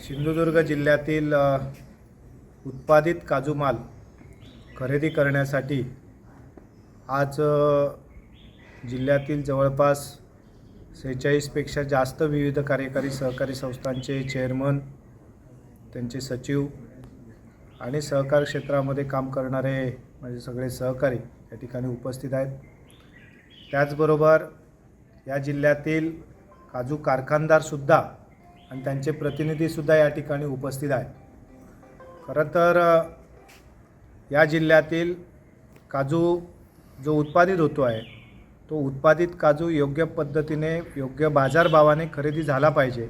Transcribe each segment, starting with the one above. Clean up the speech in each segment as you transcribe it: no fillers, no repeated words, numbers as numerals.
सिंधुदुर्ग जिल्ह्यातील उत्पादित काजू माल खरेदी करण्यासाठी आज जिल्ह्यातील जवळपास 46 पेक्षा जास्त विविध कार्यकारी सहकारी संस्थांचे चेअरमन, त्यांचे सचिव आणि सहकार क्षेत्रामध्ये काम करणारे म्हणजे सगळे सहकारी या ठिकाणी उपस्थित आहेत। त्याचबरोबर या जिल्ह्यातील काजू कारखानदारसुद्धा आणि त्यांचे प्रतिनिधीसुद्धा या ठिकाणी उपस्थित आहेत। खरं तर या जिल्ह्यातील काजू जो उत्पादित होतो आहे तो उत्पादित काजू योग्य पद्धतीने योग्य बाजारभावाने खरेदी झाला पाहिजे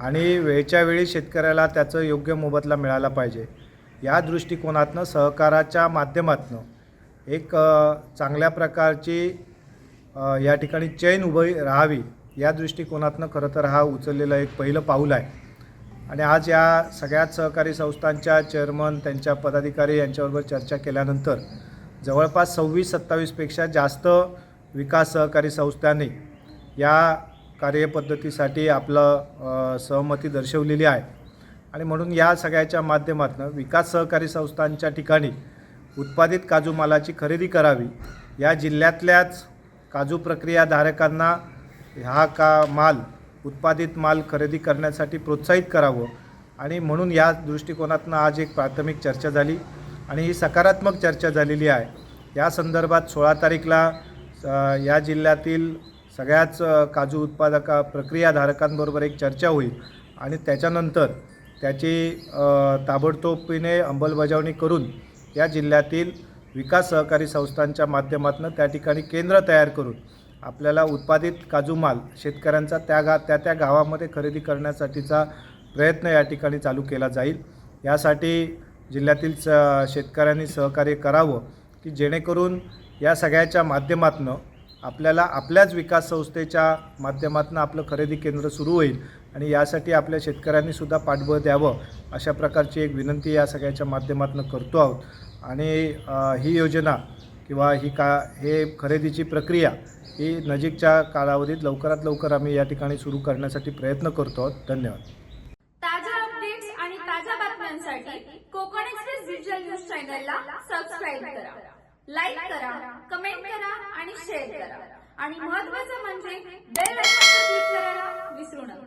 आणि वेळच्या वेळी शेतकऱ्याला त्याचं योग्य मोबदला मिळाला पाहिजे। या दृष्टिकोनातून सहकाराच्या माध्यमातून एक चांगल्या प्रकारची या ठिकाणी चैन उभी राहावी या दृष्टिकोनातून खरं तर हा उचललेला एक पहिलं पाऊल आहे। आणि आज या सगळ्याच सहकारी संस्थांच्या चेअरमन, त्यांच्या पदाधिकारी यांच्याबरोबर चर्चा केल्यानंतर जवळपास 26-27 पेक्षा जास्त विकास सहकारी संस्थांनी या कार्यपद्धतीसाठी आपलं सहमती दर्शवलेली आहे। आणि म्हणून या सगळ्याच्या माध्यमातून विकास सहकारी संस्थांच्या ठिकाणी उत्पादित काजू मालाची खरेदी करावी, या जिल्ह्यातल्याच काजू प्रक्रियाधारकांना हा उत्पादित माल खरेदी करण्यासाठी प्रोत्साहित करावं आणि म्हणून या दृष्टिकोनातून आज एक प्राथमिक चर्चा झाली आणि ही सकारात्मक चर्चा झालेली आहे। या संदर्भात 16 तारीखला या जिल्ह्यातील सगळ्याच काजू उत्पादक प्रक्रियाधारकांबरोबर एक चर्चा होईल आणि त्याच्यानंतर त्याची ताबडतोबीने अंमलबजावणी करून या जिल्ह्यातील विकास सहकारी संस्थांच्या माध्यमातून त्या ठिकाणी केंद्र तयार करून आपल्याला उत्पादित काजू माल शेतकऱ्यांचा त्या गावामध्ये खरेदी करण्यासाठीचा प्रयत्न या ठिकाणी चालू केला जाईल। यासाठी जिल्ह्यातील शेतकऱ्यांनी सहकार्य करावं की जेणेकरून या सगळ्याच्या माध्यमातून आपल्याला आपल्याच विकास संस्थेच्या माध्यमातून आपलं खरेदी केंद्र सुरू होईल आणि यासाठी आपल्या शेतकऱ्यांनी सुद्धा पाठबळ द्यावं अशा प्रकारची एक विनंती या सगळ्याच्या माध्यमातून करतो आहोत। आणि ही योजना किंवा हे खरेदीची प्रक्रिया ही नजीकच्या कालावधीत लवकरात लवकर आम्ही या ठिकाणी सुरू करण्यासाठी प्रयत्न करतो आहोत। धन्यवाद। ताज्या अपडेट्स आणि ताज्या बातम्यांसाठी कोकण एक्सप्रेस डिजिटल न्यूज चॅनलला सबस्क्राइब करा, लाईक करा, कमेंट करा आणि शेअर करा आणि महत्त्वाचं म्हणजे बेल आयकॉनवर क्लिक करायला विसरू नका।